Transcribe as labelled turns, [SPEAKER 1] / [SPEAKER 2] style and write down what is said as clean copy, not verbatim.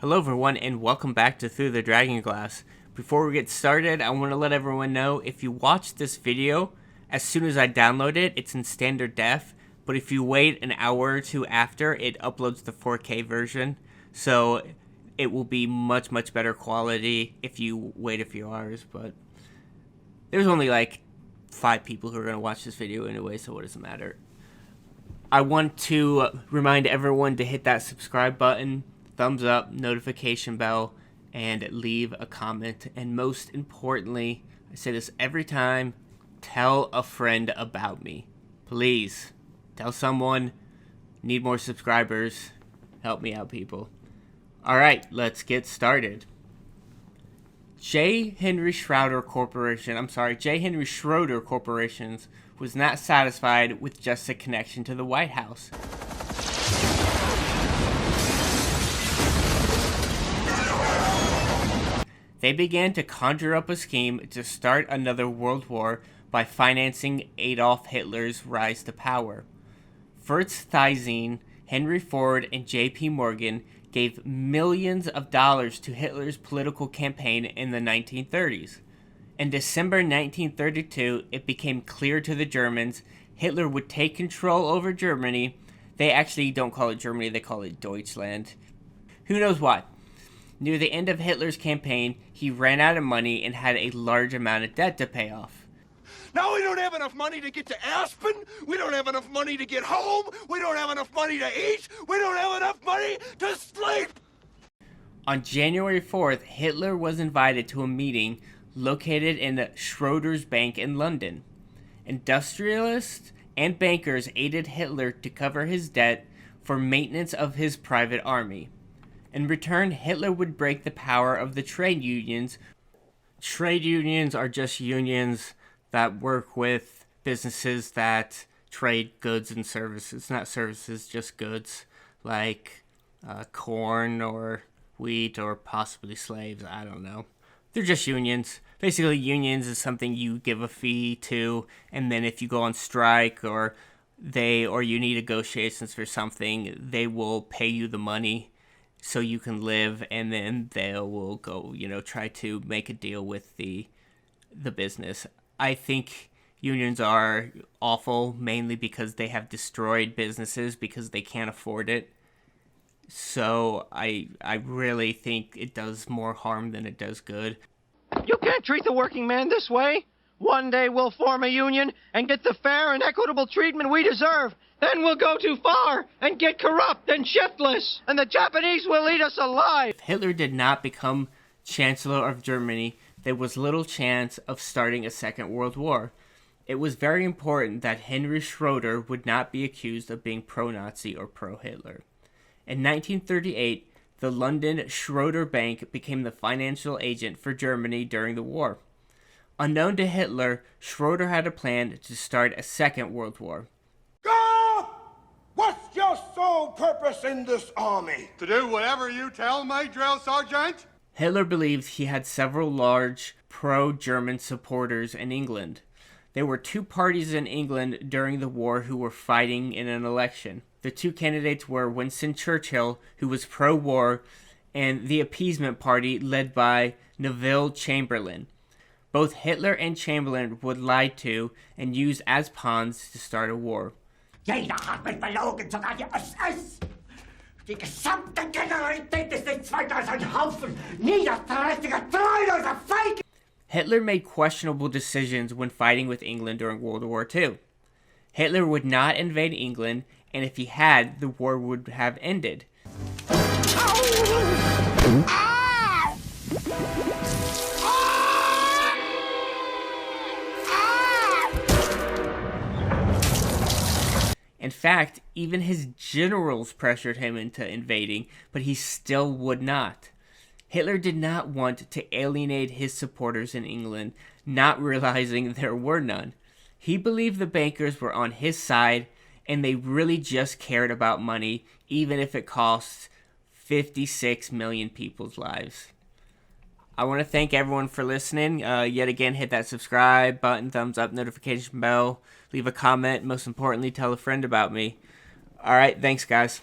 [SPEAKER 1] Hello everyone and welcome back to Through the Dragon Glass. Before we get started, I want to let everyone know if you watch this video, as soon as I download it, it's in standard def, but if you wait an hour or two after, it uploads the 4K version, so it will be much better quality if you wait a few hours, but there's only like 5 people who are going to watch this video anyway, so what does it matter? I want to remind everyone to hit that subscribe button, thumbs up, notification bell, and leave a comment. And most importantly, I say this every time, tell a friend about me. Please, tell someone. Need more subscribers. Help me out, people. Alright, let's get started. J. Henry Schroeder Corporations was not satisfied with just a connection to the White House. They began to conjure up a scheme to start another world war by financing Adolf Hitler's rise to power. Fritz Thyssen, Henry Ford, and J.P. Morgan gave millions of dollars to Hitler's political campaign in the 1930s. In December 1932, it became clear to the Germans Hitler would take control over Germany. They actually don't call it Germany, they call it Deutschland. Who knows why? Near the end of Hitler's campaign, he ran out of money and had a large amount of debt to pay off.
[SPEAKER 2] Now we don't have enough money to get to Aspen, we don't have enough money to get home, we don't have enough money to eat, we don't have enough money to sleep!
[SPEAKER 1] On January 4th, Hitler was invited to a meeting located in Schroeder's Bank in London. Industrialists and bankers aided Hitler to cover his debt for maintenance of his private army. In return, Hitler would break the power of the trade unions. Trade unions are just unions that work with businesses that trade goods and services. Not services, just goods, like corn or wheat or possibly slaves. I don't know. They're just unions. Basically, unions is something you give a fee to, and then if you go on strike or you need negotiations for something, they will pay you the money so you can live, and then they will go, try to make a deal with the business. I think unions are awful, mainly because they have destroyed businesses because they can't afford it. So I really think it does more harm than it does good.
[SPEAKER 3] You can't treat the working man this way. One day we'll form a union and get the fair and equitable treatment we deserve. Then we'll go too far and get corrupt and shiftless, and the Japanese will eat us alive.
[SPEAKER 1] If Hitler did not become Chancellor of Germany, there was little chance of starting a Second World War. It was very important that Henry Schroeder would not be accused of being pro-Nazi or pro-Hitler. In 1938, the London Schroeder Bank became the financial agent for Germany during the war. Unknown to Hitler, Schroeder had a plan to start a Second World War.
[SPEAKER 2] Go! What's your sole purpose in this army?
[SPEAKER 4] To do whatever you tell me, drill sergeant.
[SPEAKER 1] Hitler believed he had several large pro-German supporters in England. There were 2 parties in England during the war who were fighting in an election. The 2 candidates were Winston Churchill, who was pro-war, and the Appeasement Party led by Neville Chamberlain. Both Hitler and Chamberlain would lie to and use as pawns to start a war.
[SPEAKER 5] Jeder hat mich belogen, sogar die SS. Die gesamte Generalität ist nichts weiter als ein Haufen niederträchtiger, treuloser Feige.
[SPEAKER 1] Hitler made questionable decisions when fighting with England during World War II. Hitler would not invade England, and if he had, the war would have ended. In fact, even his generals pressured him into invading, but he still would not. Hitler did not want to alienate his supporters in England, not realizing there were none. He believed the bankers were on his side, and they really just cared about money, even if it costs 56 million people's lives. I want to thank everyone for listening. Yet again, hit that subscribe button, thumbs up, notification bell, leave a comment. Most importantly, tell a friend about me. All right, thanks, guys.